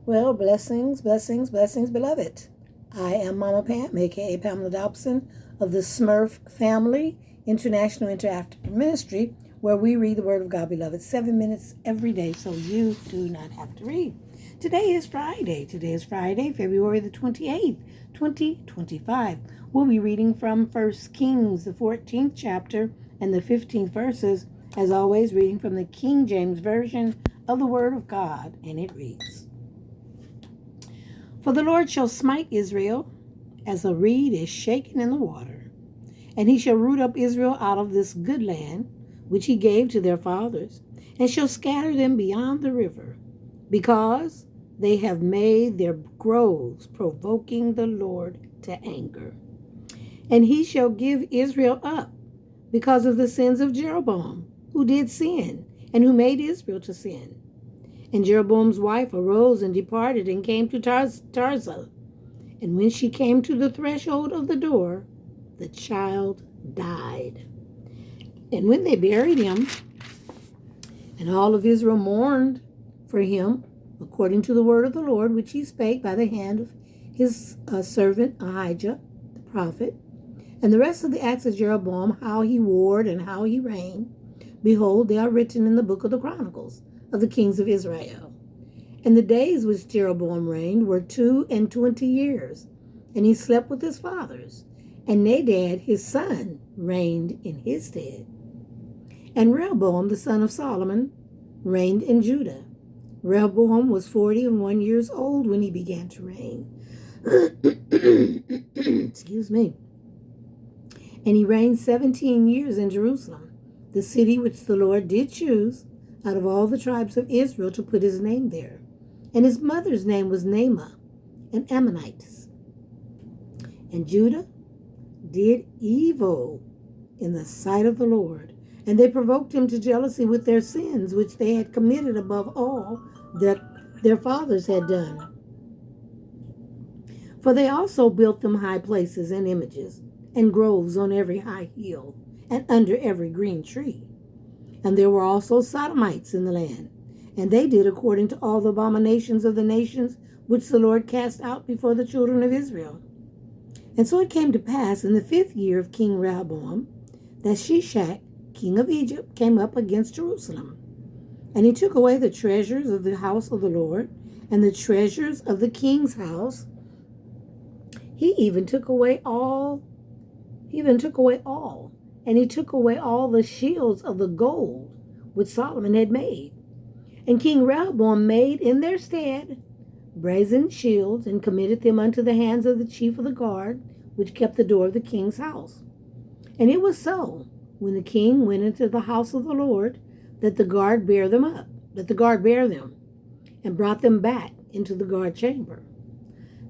Well, blessings, blessings, blessings, beloved. I am Mama Pam, aka Pamela Dobson of the SMRF family, International Interactive Ministry, where we read the Word of God, beloved, 7 minutes every day, so you do not have to read. Today is Friday, February the 28th, 2025. We'll be reading from 1 Kings, the 14th chapter, and the 15th verses, as always, reading from the King James Version of the Word of God, and it reads, "For the Lord shall smite Israel as a reed is shaken in the water, and he shall root up Israel out of this good land which he gave to their fathers, and shall scatter them beyond the river, because they have made their groves provoking the Lord to anger. And he shall give Israel up because of the sins of Jeroboam, who did sin, and who made Israel to sin. And Jeroboam's wife arose and departed and came to Tirzah. And when she came to the threshold of the door, the child died. And when they buried him, and all of Israel mourned for him, according to the word of the Lord, which he spake by the hand of his servant Ahijah, the prophet, and the rest of the acts of Jeroboam, how he warred and how he reigned, behold, they are written in the book of the Chronicles of the kings of Israel. And the days which Jeroboam reigned were 22 years, and he slept with his fathers. And Nadab his son reigned in his stead. And Rehoboam the son of Solomon reigned in Judah. Rehoboam was 41 years old when he began to reign. Excuse me. And he reigned 17 years in Jerusalem, the city which the Lord did choose out of all the tribes of Israel to put his name there. And his mother's name was Naamah, an Ammonite. And Judah did evil in the sight of the Lord, and they provoked him to jealousy with their sins, which they had committed above all that their fathers had done. For they also built them high places and images, and groves on every high hill, and under every green tree. And there were also Sodomites in the land, and they did according to all the abominations of the nations which the Lord cast out before the children of Israel. And so it came to pass in the 5th year of King Rehoboam that Shishak, king of Egypt, came up against Jerusalem. And he took away the treasures of the house of the Lord, and the treasures of the king's house. He even took away all, and he took away all the shields of the gold which Solomon had made. And King Rehoboam made in their stead brazen shields, and committed them unto the hands of the chief of the guard, which kept the door of the king's house. And it was so, when the king went into the house of the Lord, that the guard bare them, and brought them back into the guard chamber.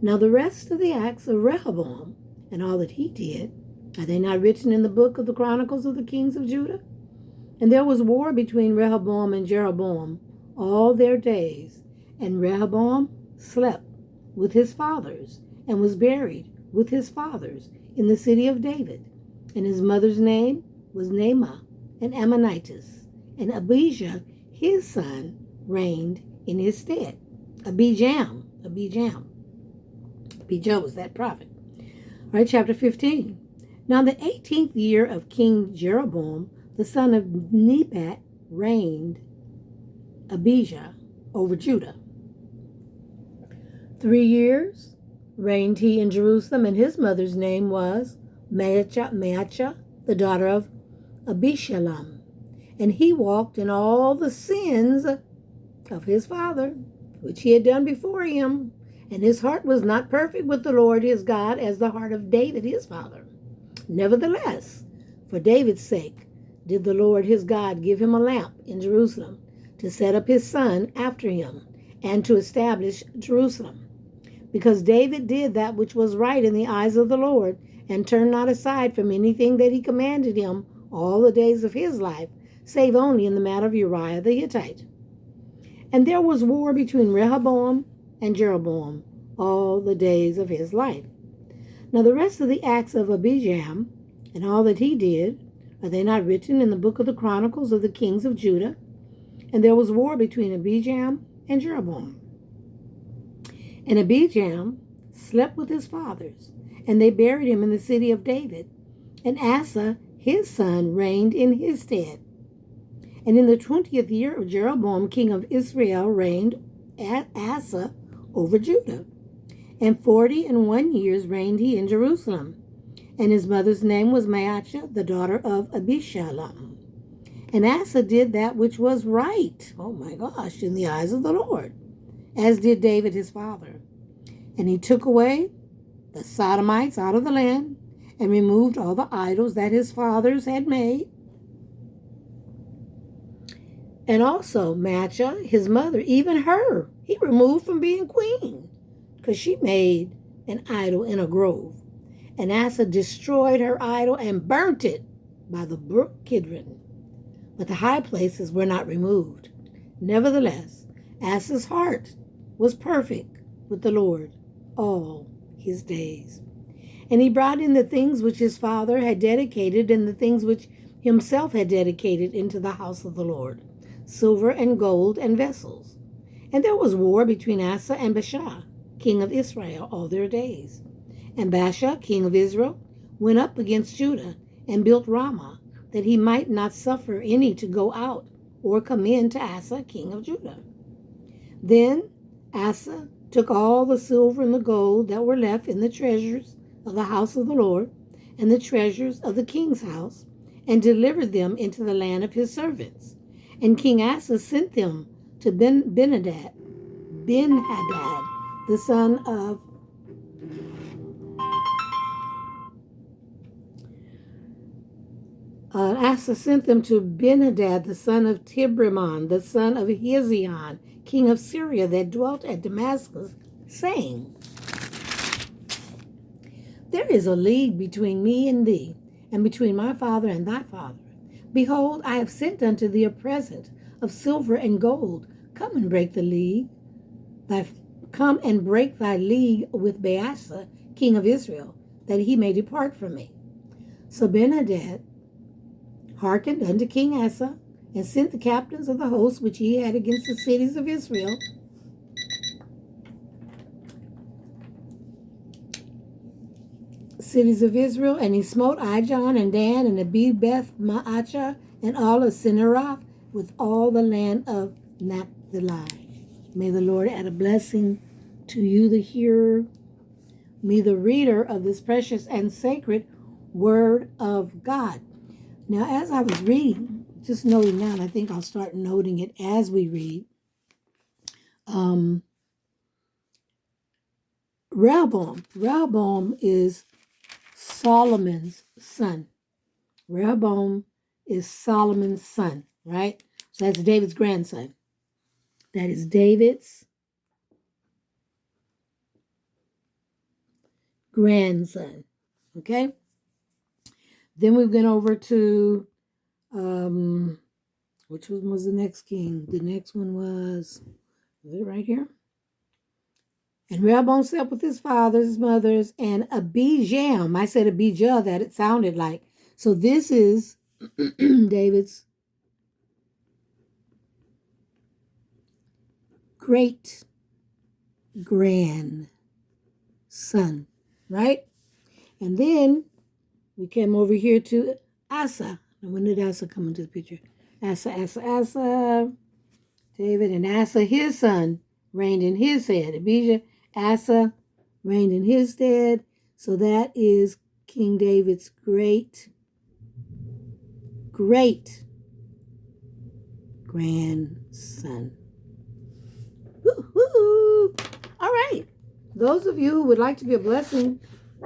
Now the rest of the acts of Rehoboam, and all that he did, are they not written in the book of the Chronicles of the kings of Judah? And there was war between Rehoboam and Jeroboam all their days, and Rehoboam slept with his fathers, and was buried with his fathers in the city of David. And his mother's name was Naamah, an Ammonitess, and Abijah his son reigned in his stead. Abijah was that prophet. All right, chapter 15. Now in the 18th year of King Jeroboam, the son of Nebat, reigned Abijah over Judah. 3 years reigned he in Jerusalem, and his mother's name was Maachah, the daughter of Abishalom. And he walked in all the sins of his father, which he had done before him. And his heart was not perfect with the Lord his God, as the heart of David his father. Nevertheless, for David's sake, did the Lord his God give him a lamp in Jerusalem, to set up his son after him, and to establish Jerusalem. Because David did that which was right in the eyes of the Lord, and turned not aside from anything that he commanded him all the days of his life, save only in the matter of Uriah the Hittite. And there was war between Rehoboam and Jeroboam all the days of his life. Now the rest of the acts of Abijam, and all that he did, are they not written in the book of the Chronicles of the kings of Judah? And there was war between Abijam and Jeroboam. And Abijam slept with his fathers, and they buried him in the city of David. And Asa, his son, reigned in his stead. And in the 20th year of Jeroboam, king of Israel, reigned Asa over Judah. And 41 years reigned he in Jerusalem. And his mother's name was Maachah, the daughter of Abishalom. And Asa did that which was right, oh my gosh, in the eyes of the Lord, as did David his father. And he took away the Sodomites out of the land, and removed all the idols that his fathers had made. And also Maachah, his mother, even her, he removed from being queen, because she made an idol in a grove. And Asa destroyed her idol and burnt it by the brook Kidron. But the high places were not removed. Nevertheless, Asa's heart was perfect with the Lord all his days. And he brought in the things which his father had dedicated, and the things which himself had dedicated into the house of the Lord, silver and gold and vessels. And there was war between Asa and Baasha, king of Israel, all their days. And Baasha, king of Israel, went up against Judah and built Ramah, that he might not suffer any to go out or come in to Asa, king of Judah. Then Asa took all the silver and the gold that were left in the treasures of the house of the Lord, and the treasures of the king's house, and delivered them into the land of his servants. And King Asa sent them to Ben-Hadad, the son of Asa sent them to Ben-Hadad, the son of Tibrimon, the son of Hezion, king of Syria, that dwelt at Damascus, saying, There is a league between me and thee, and between my father and thy father. Behold, I have sent unto thee a present of silver and gold. Come and break the league. Come and break thy league with Baasha, king of Israel, that he may depart from me. So Ben-Hadad hearkened unto King Asa, and sent the captains of the host which he had against the cities of Israel, and he smote Ijon and Dan and Abel-Beth-Maachah and all of SMRF with all the land of Naphtali. May the Lord add a blessing to you, the hearer, me, the reader of this precious and sacred word of God. Now, as I was reading, just noting now, and I think I'll start noting it as we read, Rehoboam is Solomon's son. Rehoboam is Solomon's son, right? So that's David's grandson. That is David's grandson, okay? Then we went over to, which one was the next king? The next one was it right here? And Rehoboam slept with his fathers, his mothers, and Abijam. I said Abijah, that it sounded like. So this is David's great grandson, right? And then we came over here to Asa. When did Asa come into the picture? Asa. David and Asa, his son, reigned in his stead. Abijah, Asa reigned in his stead. So that is King David's great grandson. Woo-hoo. All right. Those of you who would like to be a blessing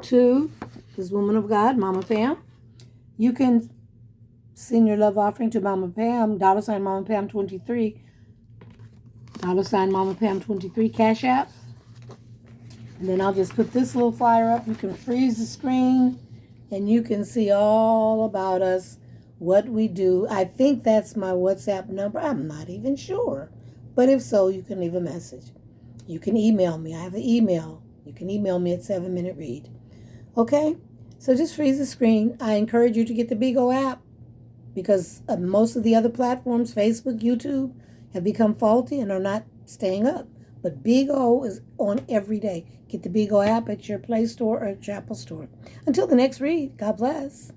to this woman of God, Mama Pam, you can send your love offering to Mama Pam, $ MamaPam23, $ MamaPam23 Cash App. And then I'll just put this little flyer up. You can freeze the screen and you can see all about us, what we do. I think that's my WhatsApp number. I'm not even sure. But if so, you can leave a message. You can email me. I have an email. You can email me at 7-Minute Read. Okay? So just freeze the screen. I encourage you to get the Bigo app because most of the other platforms, Facebook, YouTube, have become faulty and are not staying up. But Big O is on every day. Get the Big O app at your Play Store or at your Apple Store. Until the next read, God bless.